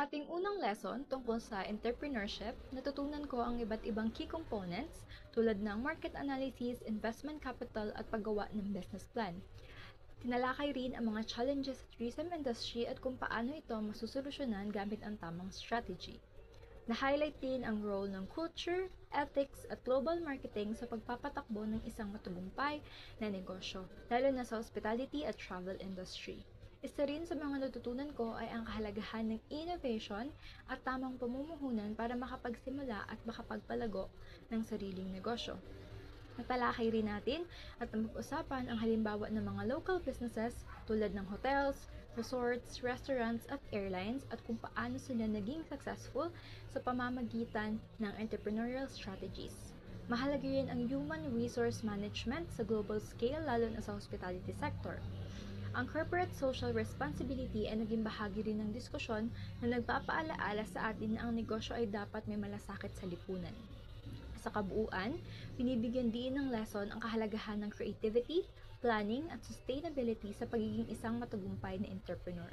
ating unang lesson tungkol sa entrepreneurship, natutunan ko ang iba't ibang key components tulad ng market analysis, investment capital at paggawa ng business plan. Tinalakay rin ang mga challenges sa tourism industry at kung paano ito masusolusyonan gamit ang tamang strategy. Na-highlight din ang role ng culture, ethics at global marketing sa pagpapatakbo ng isang matagumpay na negosyo, lalo na sa hospitality at travel industry. Isa rin sa mga natutunan ko ay ang kahalagahan ng innovation at tamang pamumuhunan para makapagsimula at makapagpalago ng sariling negosyo. Natalakay rin natin at napag-usapan ang halimbawa ng mga local businesses tulad ng hotels, resorts, restaurants at airlines at kung paano sila naging successful sa pamamagitan ng entrepreneurial strategies. Mahalaga rin ang human resource management sa global scale lalo na sa hospitality sector. Ang corporate social responsibility ay naging bahagi rin ng diskusyon na nagpapaalaala sa atin na ang negosyo ay dapat may malasakit sa lipunan. Sa kabuuan, binibigyan din ng lesson ang kahalagahan ng creativity, planning at sustainability sa pagiging isang matagumpay na entrepreneur.